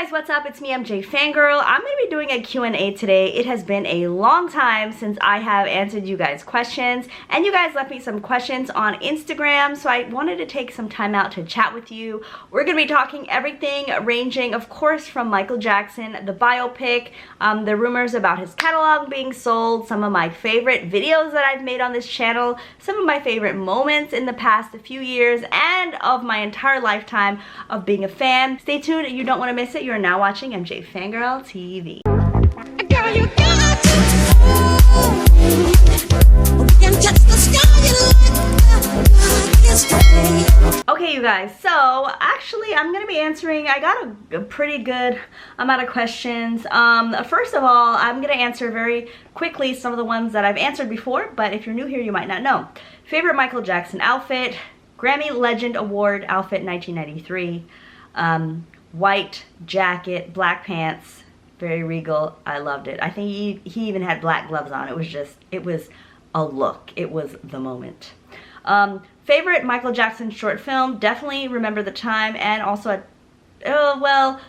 guys, what's up? It's me, MJFANGIRL. I'm going to be doing a Q&A today. It has been a long time since I have answered you guys' questions, and you guys left me some questions on Instagram, so I wanted to take some time out to chat with you. We're going to be talking everything ranging, of course, from Michael Jackson, the biopic, the rumors about his catalog being sold, some of my favorite videos that I've made on this channel, some of my favorite moments in the past few years, and of my entire lifetime of being a fan. Stay tuned, you don't want to miss it. You're now watching MJFANGIRL TV. Girl, you got to and touch the sky. Okay, you guys, so actually I'm gonna be answering, I got a pretty good amount of questions. First of all, I'm gonna answer very quickly some of the ones that I've answered before, but if you're new here, you might not know. Favorite Michael Jackson outfit, Grammy Legend Award outfit 1993, white jacket, black pants, very regal. I loved it. I think he even had black gloves on. It was a look. It was the moment. Favorite Michael Jackson short film, definitely Remember the Time, and also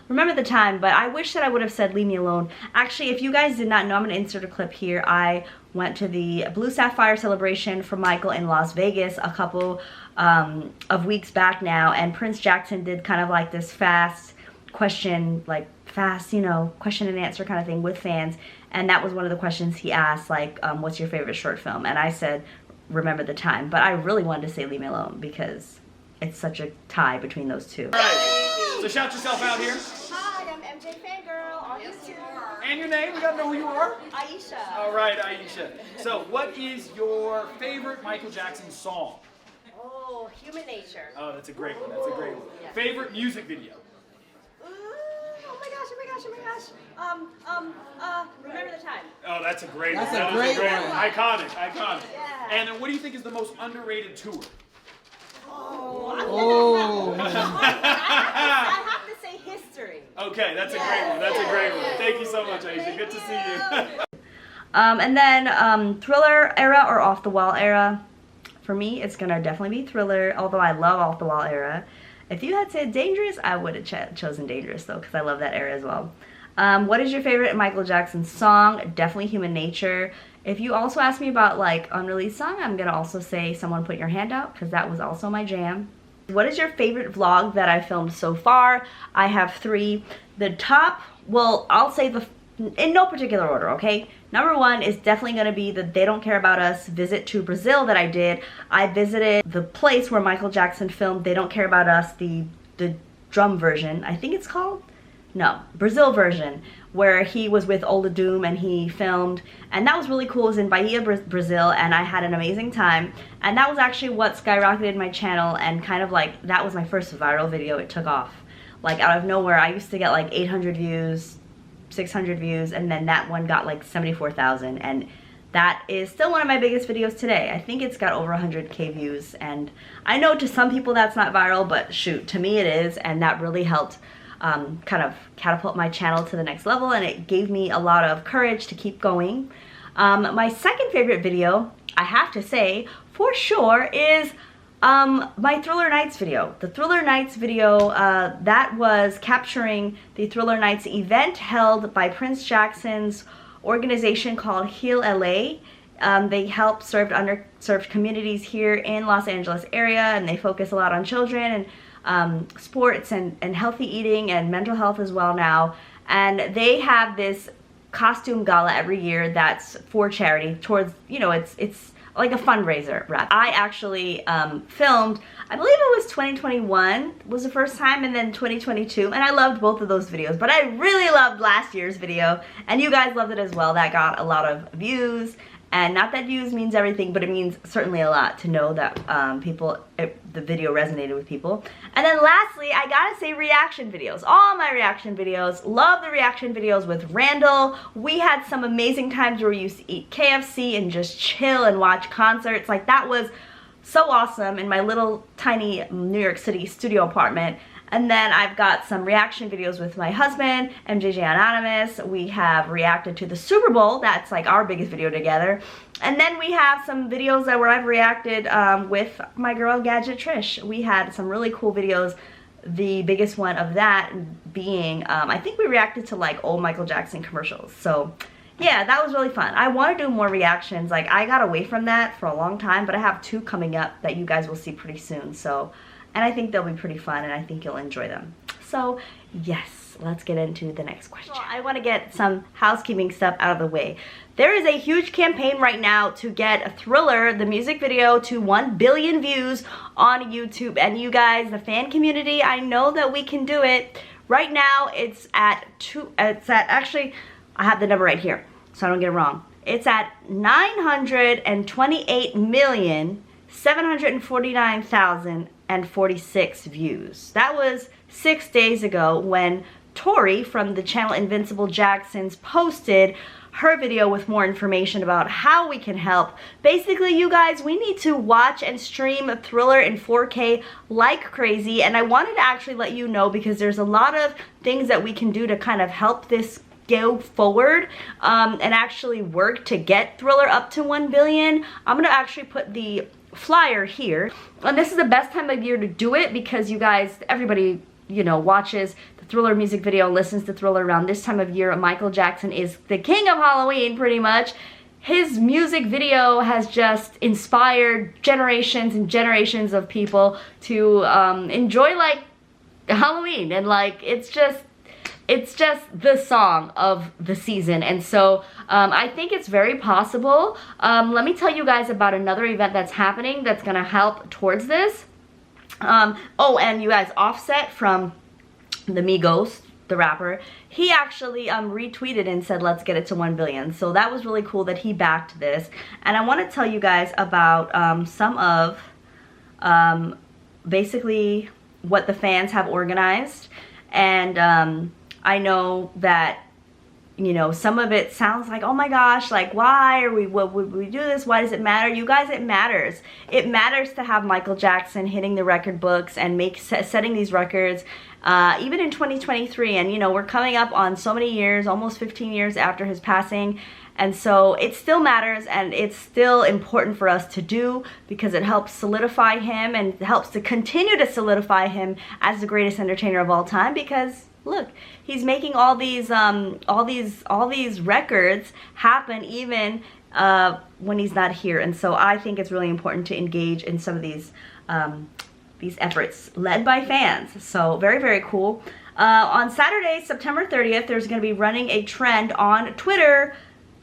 Remember the Time, but I wish that I would have said Leave Me Alone. Actually, if you guys did not know, I'm going to insert a clip here. I went to the Blue Sapphire celebration for Michael in Las Vegas a couple of weeks back now, and Prince Jackson did kind of like this fast question, you know, question and answer kind of thing with fans, and that was one of the questions he asked, like, what's your favorite short film? And I said Remember the Time, but I really wanted to say Leave Me Alone because it's such a tie between those two. All right, so shout yourself out here. Hi, I'm MJFANGIRL on YouTube. And your name, we gotta know who you are. Aisha. All right, Aisha. So what is your favorite Michael Jackson song? Oh, Human Nature. Oh, that's a great one, that's a great one. Yeah. Favorite music video? Oh my gosh, Remember the Time. Oh, that's a great one. That's a That is great one. Iconic, iconic. Yeah. And then what do you think is the most underrated tour? Oh. I have to say History. Okay, that's a great one, that's a great one. Thank you so much, Aisha. Good to see you. And then Thriller era or Off the Wall era. For me, it's gonna definitely be Thriller, although I love Off the Wall era. If you had said Dangerous, I would have chosen Dangerous though, because I love that era as well. What is your favorite Michael Jackson song? Definitely Human Nature. If you also ask me about like unreleased song, I'm gonna also say Someone Put Your Hand Out, because that was also my jam. What is your favorite vlog that I filmed so far? I have 3. The top, well, I'll say in no particular order, okay? Number 1 is definitely going to be the They Don't Care About Us visit to Brazil that I did. I visited the place where Michael Jackson filmed They Don't Care About Us, the drum version, I think it's called? No, Brazil version, where he was with Doom and he filmed, and that was really cool. It was in Bahia, Brazil, and I had an amazing time, and that was actually what skyrocketed my channel, and kind of like, that was my first viral video. It took off. Like, out of nowhere, I used to get like 800 views, 600 views, and then that one got like 74,000, and that is still one of my biggest videos today. I think it's got over 100K views, and I know to some people that's not viral, but shoot, to me it is, and that really helped kind of catapult my channel to the next level, and it gave me a lot of courage to keep going. My second favorite video, I have to say, for sure, is my Thriller Nights video. The Thriller Nights video, that was capturing the Thriller Nights event held by Prince Jackson's organization called Heal LA. They help underserved communities here in Los Angeles area, and they focus a lot on children and sports and healthy eating and mental health as well now. And they have this costume gala every year that's for charity towards, you know, it's like a fundraiser wrap. I actually filmed, I believe it was 2021 was the first time, and then 2022, and I loved both of those videos, but I really loved last year's video, and you guys loved it as well. That got a lot of views, and not that views means everything, but it means certainly a lot to know that the video resonated with people. And then lastly, I gotta say reaction videos. All my reaction videos. Love the reaction videos with Randall. We had some amazing times where we used to eat KFC and just chill and watch concerts. Like, that was so awesome in my little tiny New York City studio apartment. And then I've got some reaction videos with my husband, MJJ Anonymous. We have reacted to the Super Bowl. That's like our biggest video together. And then we have some videos where I've reacted with my girl Gadget Trish. We had some really cool videos the biggest one of that being, I think we reacted to like old Michael Jackson commercials. So yeah, that was really fun. I want to do more reactions. Like, I got away from that for a long time, but I have 2 coming up that you guys will see pretty soon. So, and I think they'll be pretty fun, and I think you'll enjoy them. So yes, let's get into the next question. So I want to get some housekeeping stuff out of the way. There is a huge campaign right now to get Thriller, the music video, to 1 billion views on YouTube. And you guys, the fan community, I know that we can do it. Right now, actually, I have the number right here, so I don't get it wrong. It's at 928,749,046 views. That was 6 days ago when Tori from the channel Invincible Jacksons posted her video with more information about how we can help. Basically, you guys, we need to watch and stream Thriller in 4K like crazy, and I wanted to actually let you know because there's a lot of things that we can do to kind of help this go forward and actually work to get Thriller up to 1 billion. I'm gonna actually put the flyer here, and this is the best time of year to do it because you guys, everybody, you know, watches the Thriller music video, listens to Thriller around this time of year. Michael Jackson is the king of Halloween, pretty much. His music video has just inspired generations and generations of people to enjoy like Halloween, and like it's just the song of the season. And so I think it's very possible. Let me tell you guys about another event that's happening that's gonna help towards this. Oh, and you guys, Offset from the Migos, the rapper, he actually retweeted and said let's get it to 1 billion. So that was really cool that he backed this. And I want to tell you guys about some of basically what the fans have organized. And I know that, you know, some of it sounds like, oh my gosh, like why are what would we do this? Why does it matter? You guys, it matters. It matters to have Michael Jackson hitting the record books and setting these records even in 2023. And you know, we're coming up on so many years, almost 15 years after his passing. And so it still matters, and it's still important for us to do because it helps solidify him and helps to continue to solidify him as the greatest entertainer of all time. Because look, he's making all these records happen even when he's not here. And so I think it's really important to engage in some of these efforts led by fans. So very, very cool. On Saturday, September 30th, there's going to be running a trend on Twitter,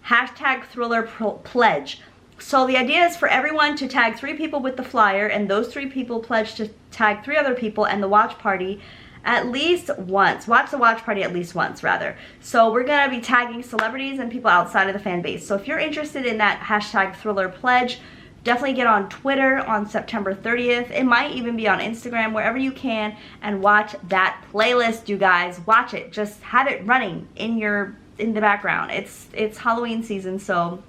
#ThrillerPledge. So the idea is for everyone to tag 3 people with the flyer, and those 3 people pledge to tag 3 other people and the watch party at least once. Watch the watch party at least once, rather. So we're going to be tagging celebrities and people outside of the fan base. So if you're interested in that #ThrillerPledge, definitely get on Twitter on September 30th. It might even be on Instagram, wherever you can, and watch that playlist, you guys. Watch it. Just have it running in the background. It's Halloween season, so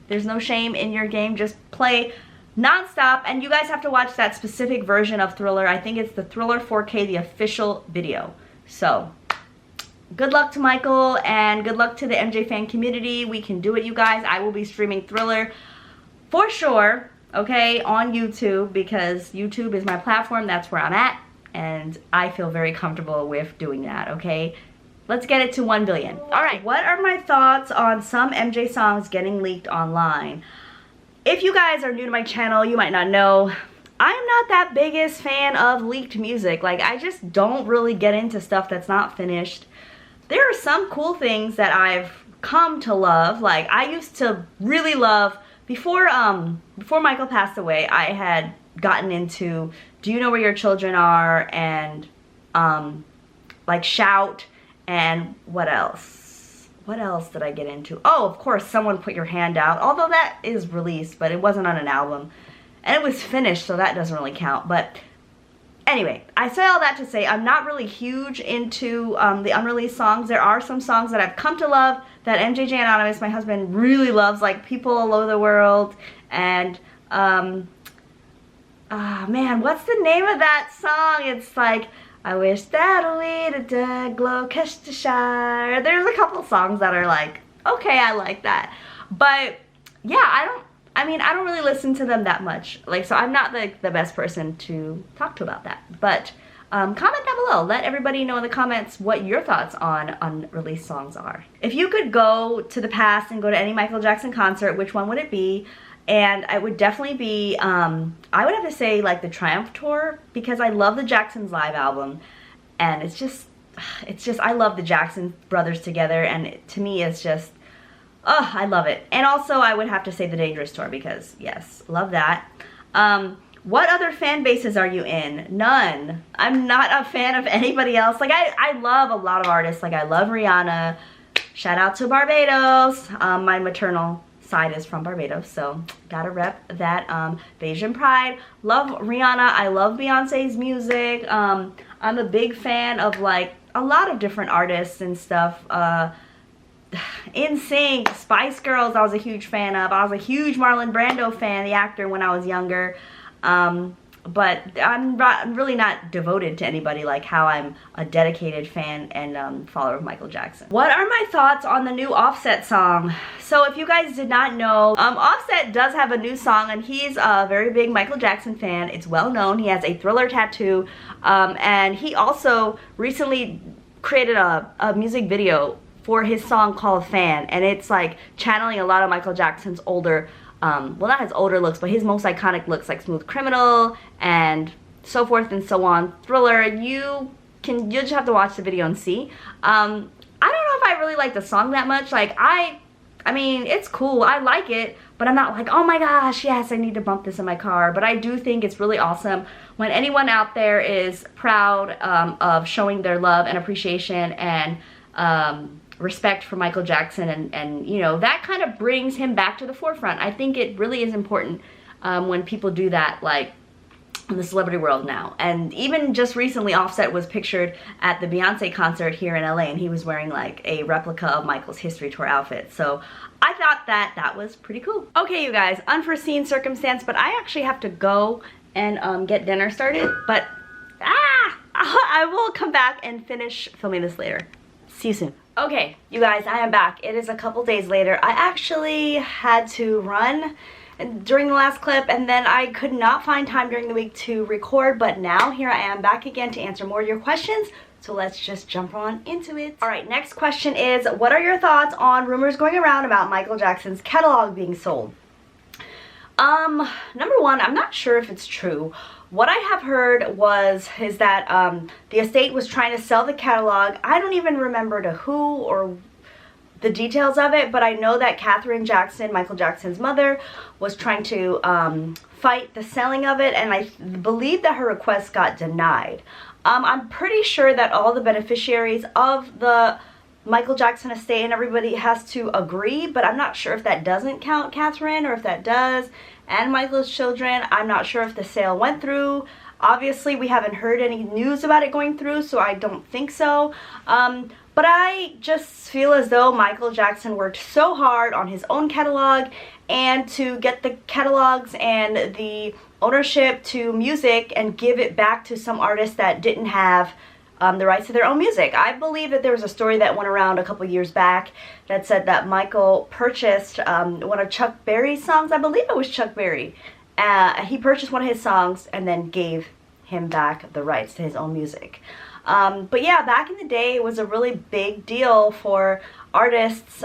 there's no shame in your game. Just play non-stop, and you guys have to watch that specific version of Thriller. I think it's the Thriller 4K, the official video. So good luck to Michael, and good luck to the MJ fan community. We can do it, you guys. I will be streaming Thriller for sure, okay, on YouTube, because YouTube is my platform. That's where I'm at, and I feel very comfortable with doing that, okay? Let's get it to 1 billion. All right, what are my thoughts on some MJ songs getting leaked online? If you guys are new to my channel, you might not know, I'm not that biggest fan of leaked music. Like, I just don't really get into stuff that's not finished. There are some cool things that I've come to love. Like, I used to really love, before Michael passed away, I had gotten into Do You Know Where Your Children Are, and like Shout, and what else? What else did I get into? Oh, of course, Someone Put Your Hand Out. Although that is released, but it wasn't on an album. And it was finished, so that doesn't really count. But anyway, I say all that to say I'm not really huge into the unreleased songs. There are some songs that I've come to love that MJJ Anonymous, my husband, really loves, like People All Over the World. And, man, what's the name of that song? It's like, I wish that we'd have glow Worcestershire. There's a couple songs that are like, okay, I like that. But yeah, I don't really listen to them that much. Like, so I'm not the best person to talk to about that. But comment down below. Let everybody know in the comments what your thoughts on unreleased songs are. If you could go to the past and go to any Michael Jackson concert, which one would it be? And it would definitely be, I would have to say like the Triumph Tour, because I love the Jacksons live album. And it's just, I love the Jackson brothers together, and to me it's just, oh, I love it. And also I would have to say the Dangerous Tour, because yes, love that. What other fan bases are you in? None. I'm not a fan of anybody else. Like I love a lot of artists. Like I love Rihanna. Shout out to Barbados. My maternal side is from Barbados, so gotta rep that. Bayesian Pride. Love Rihanna. I love Beyonce's music. I'm a big fan of like a lot of different artists and stuff. NSYNC, Spice Girls, I was a huge fan of. I was a huge Marlon Brando fan, the actor, when I was younger. But I'm really not devoted to anybody like how I'm a dedicated fan and follower of Michael Jackson. What are my thoughts on the new Offset song? So if you guys did not know, Offset does have a new song, and he's a very big Michael Jackson fan. It's well known. He has a Thriller tattoo, and he also recently created a music video for his song called Fan, and it's like channeling a lot of Michael Jackson's older, well, not his older looks, but his most iconic looks, like Smooth Criminal and so forth and so on. Thriller, you'll just have to watch the video and see. I don't know if I really like the song that much. Like I mean, it's cool, I like it, but I'm not like, oh my gosh, yes, I need to bump this in my car. But I do think it's really awesome when anyone out there is proud of showing their love and appreciation and respect for Michael Jackson, and you know, that kind of brings him back to the forefront. I think it really is important when people do that, like in the celebrity world now. And even just recently, Offset was pictured at the Beyonce concert here in LA, and he was wearing like a replica of Michael's History Tour outfit. So I thought that was pretty cool. Okay, you guys, unforeseen circumstance, but I actually have to go and get dinner started, but I will come back and finish filming this later. See you soon. Okay, you guys, I am back. It is a couple days later. I actually had to run during the last clip, and then I could not find time during the week to record, but now here I am back again to answer more of your questions. So let's just jump on into it. All right, next question is, what are your thoughts on rumors going around about Michael Jackson's catalog being sold? Number one, I'm not sure if it's true. What I have heard is that the estate was trying to sell the catalog. I don't even remember to who or the details of it, but I know that Katherine Jackson, Michael Jackson's mother, was trying to fight the selling of it, and I believe that her request got denied. I'm pretty sure that all the beneficiaries of the Michael Jackson estate and everybody has to agree, but I'm not sure if that doesn't count Katherine or if that does, and Michael's children. I'm not sure if the sale went through. Obviously, we haven't heard any news about it going through, so I don't think so. But I just feel as though Michael Jackson worked so hard on his own catalog, and to get the catalogs and the ownership to music and give it back to some artists that didn't have the rights to their own music. I believe that there was a story that went around a couple years back that said that Michael purchased one of Chuck Berry's songs. I believe it was Chuck Berry. He purchased one of his songs and then gave him back the rights to his own music. But yeah, back in the day, it was a really big deal for artists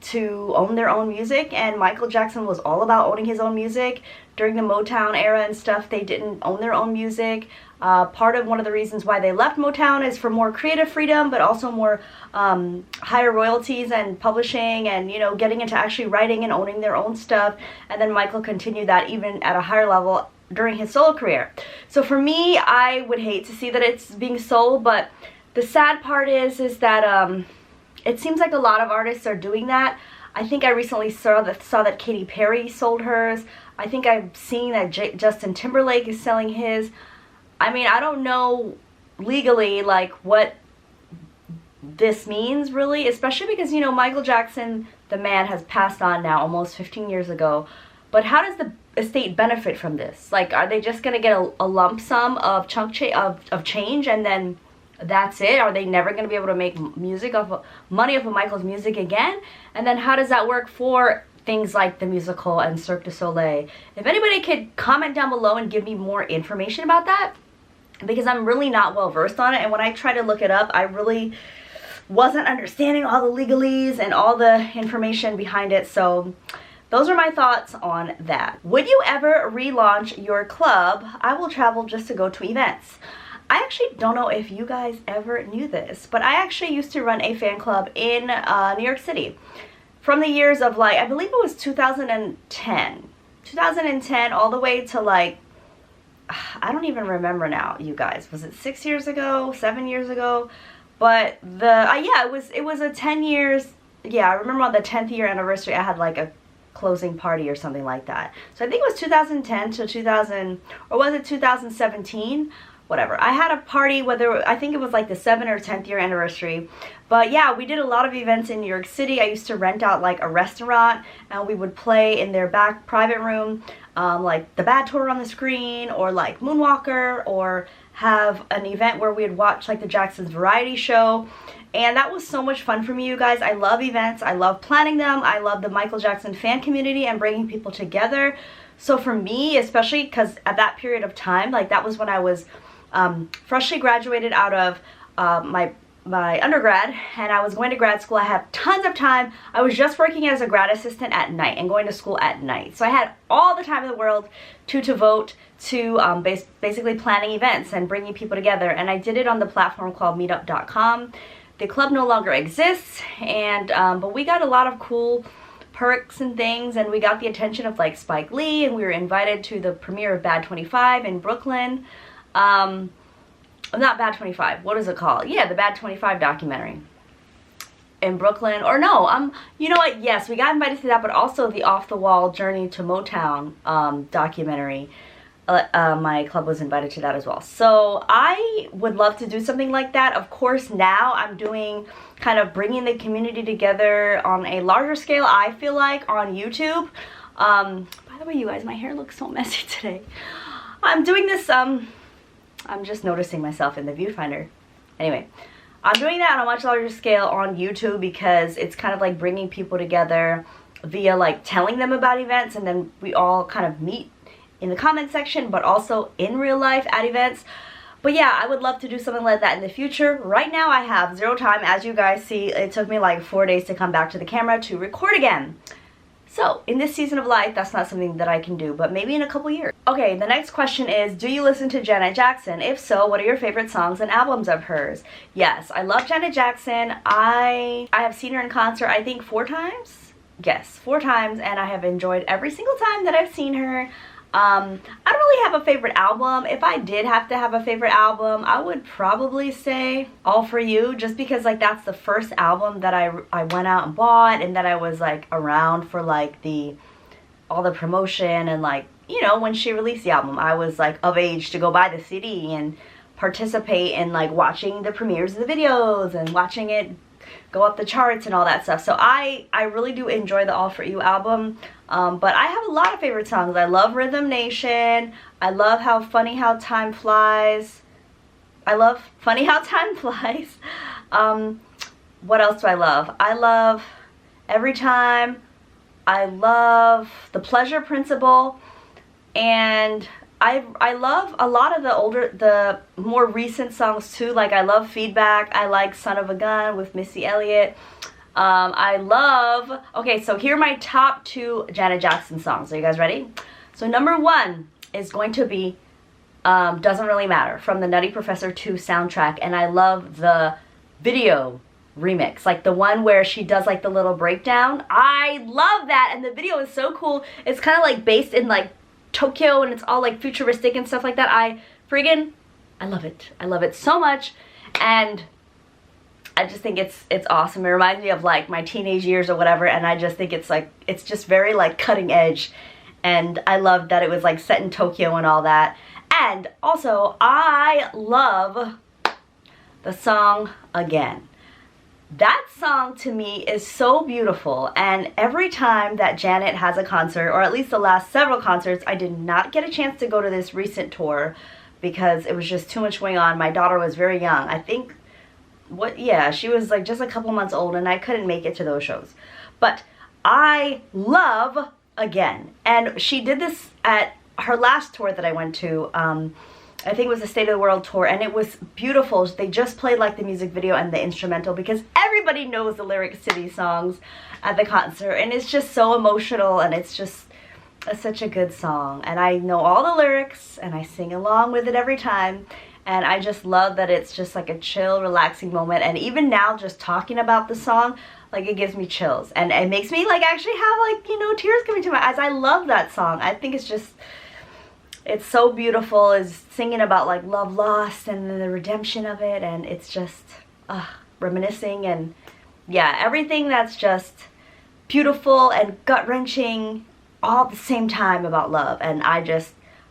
to own their own music, and Michael Jackson was all about owning his own music. During the MOTOWN era and stuff, they didn't own their own music. Part of one of the reasons why they left MOTOWN is for more creative freedom, but also more higher royalties and publishing, and, you know, getting into actually writing and owning their own stuff. And then Michael continued that even at a higher level during his solo career. So for me, I would hate to see that it's being sold, but the sad part is that it seems like a lot of artists are doing that. I think I recently saw that Katy Perry sold hers. I think I've seen that Justin Timberlake is selling his. I mean, I don't know legally like what this means really, especially because, you know, Michael Jackson, the man, has passed on now almost 15 years ago. But how does the estate benefit from this? Like, are they just gonna get a lump sum of of change and then that's it? Are they never going to be able to make money off of Michael's music again? And then how does that work for things like the musical and Cirque du Soleil? If anybody could comment down below and give me more information about that, because I'm really not well versed on it, and when I try to look it up, I really wasn't understanding all the legalese and all the information behind it. So those are my thoughts on that. Would you ever relaunch your club? I will travel just to go to events. I actually don't know if you guys ever knew this, but I actually used to run a fan club in New York City from the years of like, I believe it was 2010 all the way to like, I don't even remember now, you guys. Was it 6 years ago, 7 years ago? But yeah, it was a 10 years. Yeah, I remember on the 10th year anniversary, I had like a closing party or something like that. So I think it was 2010 to 2000, or was it 2017? Whatever. I had a party, I think it was like the 7th or 10th year anniversary. But yeah, we did a lot of events in New York City. I used to rent out like a restaurant, and we would play in their back private room, like the Bad Tour on the screen, or like Moonwalker, or have an event where we'd watch like the Jacksons variety show. And that was so much fun for me, you guys. I love events. I love planning them. I love the Michael Jackson fan community and bringing people together. So for me, especially because at that period of time, like that was when I was freshly graduated out of my undergrad, and I was going to grad school. I had tons of time. I was just working as a grad assistant at night and going to school at night. So I had all the time in the world to devote to basically planning events and bringing people together. And I did it on the platform called meetup.com. The club no longer exists, and but we got a lot of cool perks and things, and we got the attention of like Spike Lee, and we were invited to the premiere of Bad 25 in Brooklyn. Not Bad 25, what is it called? Yeah, the Bad 25 documentary in Brooklyn. Or no, you know what, yes, we got invited to that, but also the Off the Wall Journey to Motown documentary. My club was invited to that as well. So I would love to do something like that. Of course, now I'm doing kind of bringing the community together on a larger scale, I feel like, on YouTube. By the way, you guys, my hair looks so messy today. I'm doing this, I'm just noticing myself in the viewfinder. Anyway, I'm doing that on a much larger scale on YouTube because it's kind of like bringing people together via like telling them about events, and then we all kind of meet in the comment section, but also in real life at events. But yeah, I would love to do something like that in the future. Right now I have zero time. As you guys see, it took me like 4 days to come back to the camera to record again. So in this season of life, that's not something that I can do, but maybe in a couple years. Okay, the next question is, do you listen to Janet Jackson? If so, what are your favorite songs and albums of hers? Yes, I love Janet Jackson. I have seen her in concert, I think 4 times? Yes, 4 times, and I have enjoyed every single time that I've seen her. I don't really have a favorite album. If I did have to have a favorite album, I would probably say All For You, just because like that's the first album that I went out and bought, and that I was like around for like all the promotion, and like, you know, when she released the album, I was like of age to go buy the CD and participate in like watching the premieres of the videos and watching it go up the charts and all that stuff. So I really do enjoy the All For You album. But I have a lot of favorite songs. I love Rhythm Nation. I love Funny How Time Flies. I love Funny How Time Flies. What else do I love? I love Every Time. I love The Pleasure Principle. And I love a lot of the more recent songs too. Like I love Feedback. I like Son of a Gun with Missy Elliott. I love, okay, so here are my top 2 Janet Jackson songs. Are you guys ready? So number 1 is going to be Doesn't Really Matter from the Nutty Professor 2 soundtrack. And I love the video remix, like the one where she does like the little breakdown. I love that, and the video is so cool. It's kind of like based in like Tokyo, and it's all like futuristic and stuff like that. I love it. I love it so much, and I just think it's awesome. It reminds me of like my teenage years or whatever, and I just think it's like, it's just very like cutting edge, and I love that it was like set in Tokyo and all that. And also I love the song Again. That song to me is so beautiful, and every time that Janet has a concert, or at least the last several concerts, I did not get a chance to go to this recent tour because it was just too much going on. My daughter was very young. I think, she was like just a couple months old, and I couldn't make it to those shows. But I love Again, and she did this at her last tour that I went to. I think it was the State of the World tour, and it was beautiful. They just played like the music video and the instrumental because everybody knows the lyrics to these songs at the concert, and it's just so emotional, and it's such a good song, and I know all the lyrics and I sing along with it every time, and I just love that it's just like a chill, relaxing moment. And even now, just talking about the song, like, it gives me chills, and it makes me like actually have, like, you know, tears coming to my eyes. I love that song. I think it's so beautiful. It's singing about like love lost and then the redemption of it, and it's just reminiscing, and yeah, everything that's just beautiful and gut-wrenching all at the same time about love. And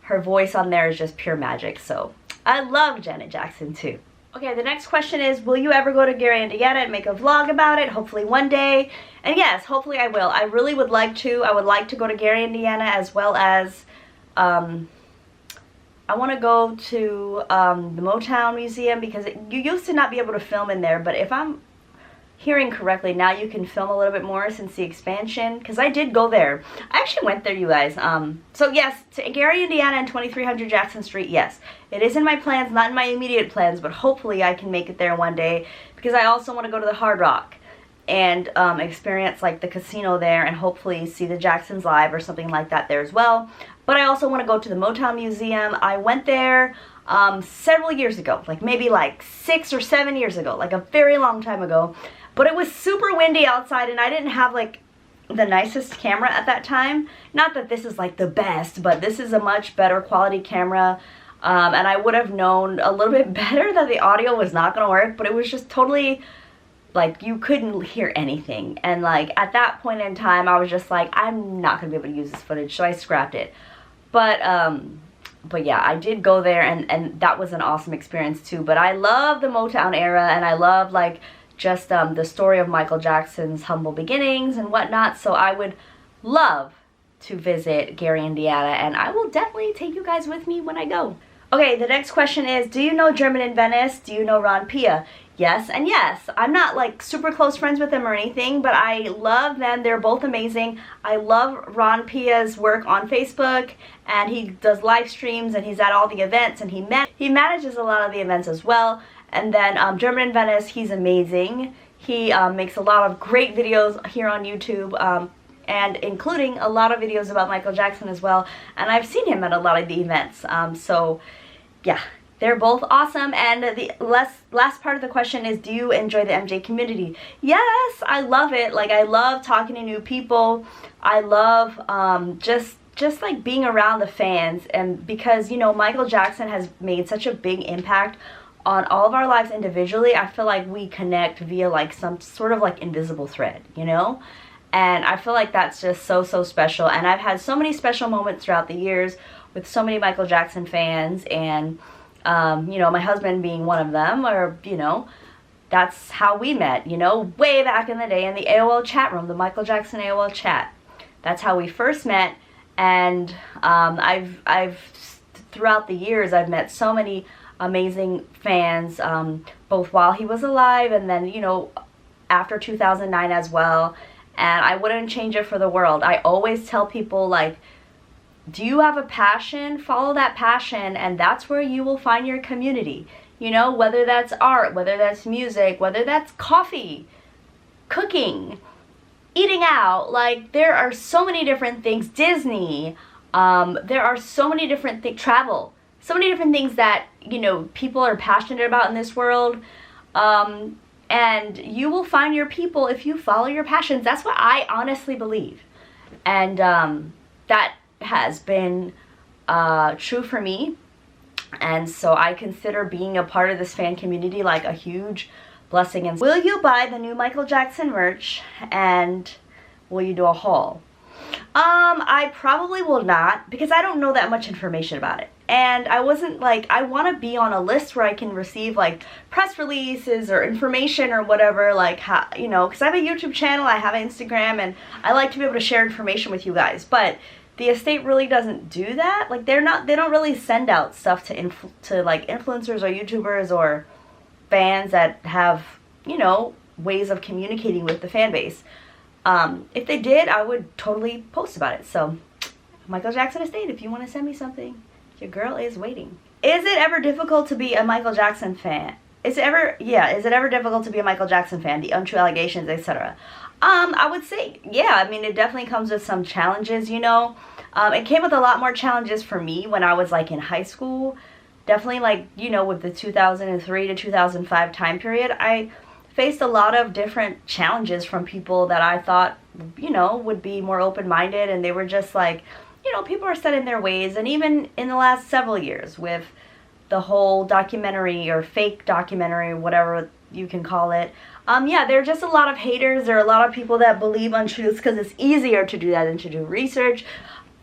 her voice on there is just pure magic. So I love Janet Jackson too. Okay, the next question is, will you ever go to Gary, Indiana and make a vlog about it? Hopefully one day. And yes, hopefully I will. I really would like to. I would like to go to Gary, Indiana, as well as I want to go to the MOTOWN Museum, because you used to not be able to film in there, but if I'm hearing correctly, now you can film a little bit more since the expansion, because I did go there. I actually went there, you guys. So yes, to Gary, Indiana and 2300 Jackson Street, yes. It is in my plans, not in my immediate plans, but hopefully I can make it there one day, because I also want to go to the Hard Rock and experience like the casino there, and hopefully see the Jacksons live or something like that there as well. But I also want to go to the MOTOWN Museum. I went there several years ago, like maybe like 6 or 7 years ago, like a very long time ago. But it was super windy outside, and I didn't have like the nicest camera at that time. Not that this is like the best, but this is a much better quality camera. And I would have known a little bit better that the audio was not going to work, but it was just totally like you couldn't hear anything. And like at that point in time, I was just like, I'm not going to be able to use this footage, so I scrapped it. But yeah, I did go there, and that was an awesome experience too. But I love the MOTOWN era, and I love like just the story of Michael Jackson's humble beginnings and whatnot. So I would love to visit Gary, Indiana, and I will definitely take you guys with me when I go. Okay, the next question is, do you know German in Venice? Do you know Ron Pia? Yes and yes. I'm not like super close friends with them or anything, but I love them. They're both amazing. I love Ron Pia's work on Facebook, and he does live streams, and he's at all the events, and he manages a lot of the events as well. And then German in Venice, he's amazing. He makes a lot of great videos here on YouTube, and including a lot of videos about Michael Jackson as well. And I've seen him at a lot of the events. So yeah, they're both awesome. And the last part of the question is, do you enjoy the MJ community? Yes, I love it. Like, I love talking to new people. I love just like being around the fans. And because, you know, Michael Jackson has made such a big impact on all of our lives individually, I feel like we connect via like some sort of like invisible thread, you know? And I feel like that's just so, so special. And I've had so many special moments throughout the years with so many Michael Jackson fans, and you know, my husband being one of them, or, you know, that's how we met, you know, way back in the day in the AOL chat room, the Michael Jackson AOL chat. That's how we first met. And I've throughout the years, I've met so many amazing fans, both while he was alive and then, you know, after 2009 as well. And I wouldn't change it for the world. I always tell people, like, do you have a passion? Follow that passion, and that's where you will find your community. You know, whether that's art, whether that's music, whether that's coffee, cooking, eating out. Like, there are so many different things. Disney, there are so many different things. Travel. So many different things that, you know, people are passionate about in this world. And you will find your people if you follow your passions. That's what I honestly believe. And that has been true for me. And so I consider being a part of this fan community like a huge blessing. And will you buy the new Michael Jackson merch? And will you do a haul? I probably will not, because I don't know that much information about it. And I wasn't like, I want to be on a list where I can receive like press releases or information or whatever, like, how, you know, because I have a YouTube channel, I have an Instagram, and I like to be able to share information with you guys. But the estate really doesn't do that. Like, they don't really send out stuff to like influencers or YouTubers or fans that have, you know, ways of communicating with the fan base. If they did, I would totally post about it. So, Michael Jackson Estate, if you want to send me something, your girl is waiting. Is it ever difficult to be a Michael Jackson fan? Is it ever difficult to be a Michael Jackson fan? The untrue allegations, etc. I would say, yeah, I mean, it definitely comes with some challenges, you know. It came with a lot more challenges for me when I was, like, in high school. Definitely, like, you know, with the 2003 to 2005 time period, I faced a lot of different challenges from people that I thought, you know, would be more open-minded, and they were just like, you know, people are set in their ways. And even in the last several years with the whole documentary or fake documentary, whatever you can call it, yeah, there are just a lot of haters. There are a lot of people that believe untruths because it's easier to do that than to do research.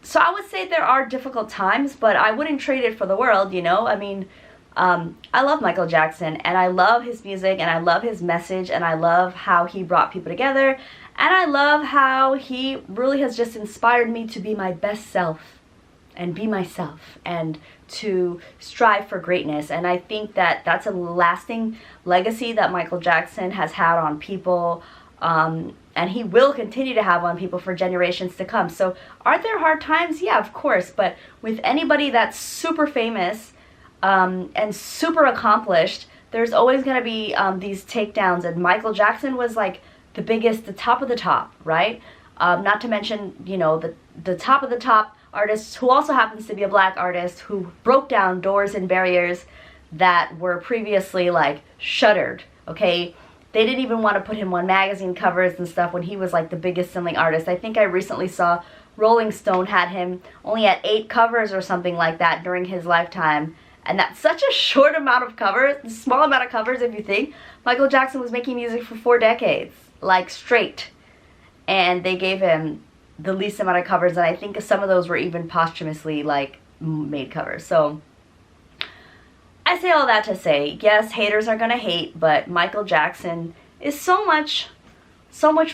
So I would say there are difficult times, but I wouldn't trade it for the world, you know? I mean, I love Michael Jackson, and I love his music, and I love his message, and I love how he brought people together, and I love how he really has just inspired me to be my best self and be myself and to strive for greatness. And I think that that's a lasting legacy that Michael Jackson has had on people, and he will continue to have on people for generations to come. So are there hard times? Yeah, of course. But with anybody that's super famous and super accomplished, there's always going to be these takedowns. And Michael Jackson was like the biggest, the top of the top, right? Not to mention, you know, the top of the top artist who also happens to be a black artist who broke down doors and barriers that were previously like shuttered, okay? They didn't even want to put him on magazine covers and stuff when he was like the biggest selling artist. I think I recently saw Rolling Stone had him only at 8 covers or something like that during his lifetime. And that's such a short amount of covers, small amount of covers if you think. Michael Jackson was making music for 4 decades, like straight. And they gave him the least amount of covers, and I think some of those were even posthumously like made covers. So I say all that to say, yes, haters are gonna hate, but Michael Jackson is so much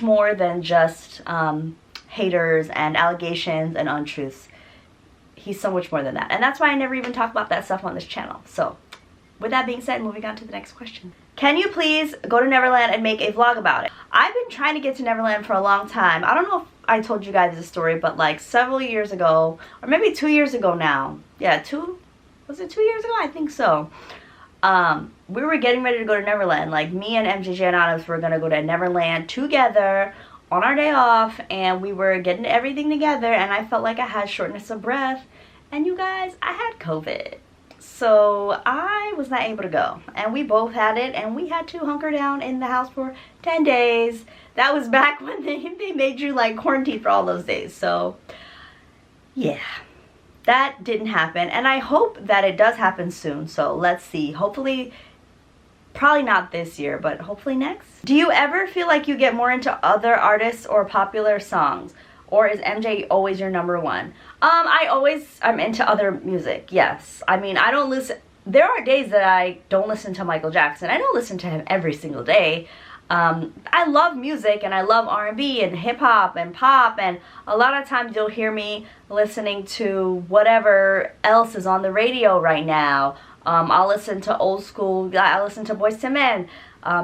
more than just haters and allegations and untruths. He's so much more than that, and that's why I never even talk about that stuff on this channel. So with that being said, moving on to the next question. Can you please go to Neverland and make a vlog about it? I've been trying to get to Neverland for a long time. I don't know if I told you guys this story, but like several years ago, or maybe 2 years ago now. Yeah, was it 2 years ago? I think so. We were getting ready to go to Neverland. Like me and MJFANGIRL were gonna go to Neverland together on our day off, and we were getting everything together, and I felt like I had shortness of breath. And you guys, I had COVID. So I was not able to go, and we both had it, and we had to hunker down in the house for 10 days. That was back when they made you like quarantine for all those days. So yeah, that didn't happen, and I hope that it does happen soon. So let's see. Hopefully, probably not this year, but hopefully next. Do you ever feel like you get more into other artists or popular songs? Or is MJ always your number one? I'm into other music, yes. I mean, I don't listen, there are days that I don't listen to Michael Jackson. I don't listen to him every single day. I love music, and I love R&B and hip hop and pop, and a lot of times you'll hear me listening to whatever else is on the radio right now. I'll listen to old school, I listen to Boyz II Men,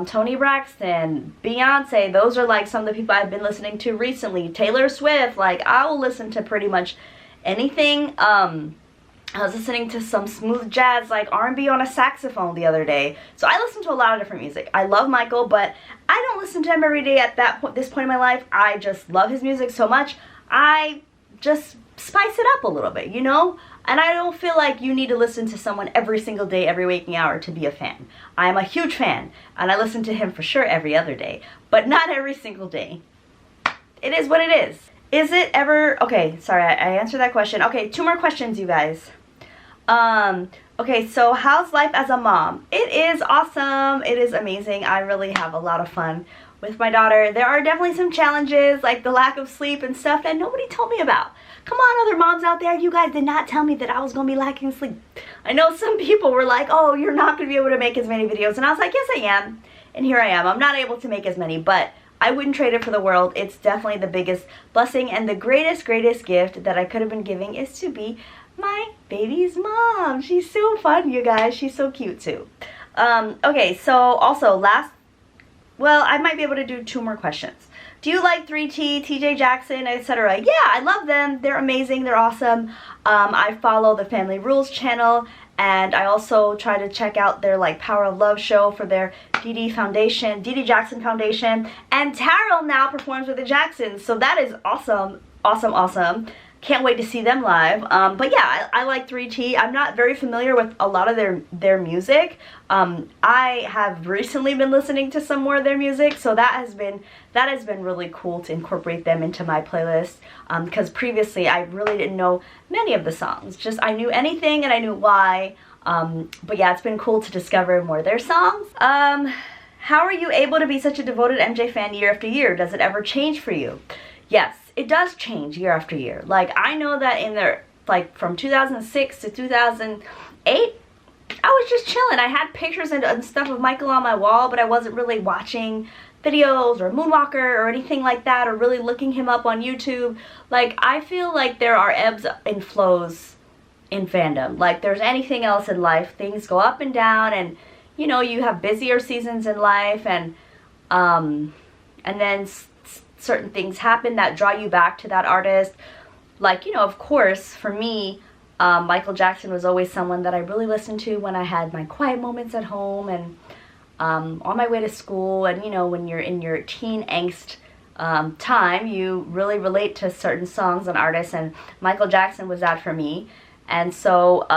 Tony Braxton, Beyonce. Those are like some of the people I've been listening to recently. Taylor Swift. Like, I will listen to pretty much anything. I was listening to some smooth jazz, like R&B on a saxophone the other day. So I listen to a lot of different music. I love Michael, but I don't listen to him every day at this point in my life. I just love his music so much. I just spice it up a little bit, you know? And I don't feel like you need to listen to someone every single day, every waking hour to be a fan. I am a huge fan, and I listen to him for sure every other day, but not every single day. It is what it is. Is it ever, okay, sorry, I answered that question. Okay, 2 more questions, you guys. Okay, so how's life as a mom? It is awesome. It is amazing. I really have a lot of fun with my daughter. There are definitely some challenges, like the lack of sleep and stuff that nobody told me about. Come on, other moms out there, you guys did not tell me that I was going to be lacking sleep. I know some people were like, oh, you're not going to be able to make as many videos. And I was like, yes, I am. And here I am. I'm not able to make as many, but I wouldn't trade it for the world. It's definitely the biggest blessing, and the greatest gift that I could have been giving is to be my baby's mom. She's so fun, you guys. She's so cute, too. Okay, so also well, I might be able to do 2 more questions. Do you like 3T, TJ Jackson, etc.? Yeah, I love them. They're amazing. They're awesome. I follow the Family Rules channel, And I also try to check out their like Power of Love show for their DD Jackson Foundation. And Tarot now performs with the Jacksons, so that is awesome, awesome, awesome. Can't wait to see them live. But yeah, I like 3T. I'm not very familiar with a lot of their music. I have recently been listening to some more of their music, so that has been really cool to incorporate them into my playlist. Because previously I really didn't know many of the songs. Just I knew anything and I knew why. But yeah, it's been cool to discover more of their songs. How are you able to be such a devoted MJ fan year after year? Does it ever change for you? Yes, it does change year after year. Like, I know that in their, like, from 2006 to 2008, I was just chilling. I had pictures and stuff of Michael on my wall, but I wasn't really watching videos or Moonwalker or anything like that, or really looking him up on YouTube. Like, I feel like there are ebbs and flows in fandom. Like, there's anything else in life. Things go up and down, and, you know, you have busier seasons in life, and then certain things happen that draw you back to that artist. Like, you know, of course, for me, Michael Jackson was always someone that I really listened to when I had my quiet moments at home and on my way to school. And, you know, when you're in your teen angst time, you really relate to certain songs and artists, and Michael Jackson was that for me. And so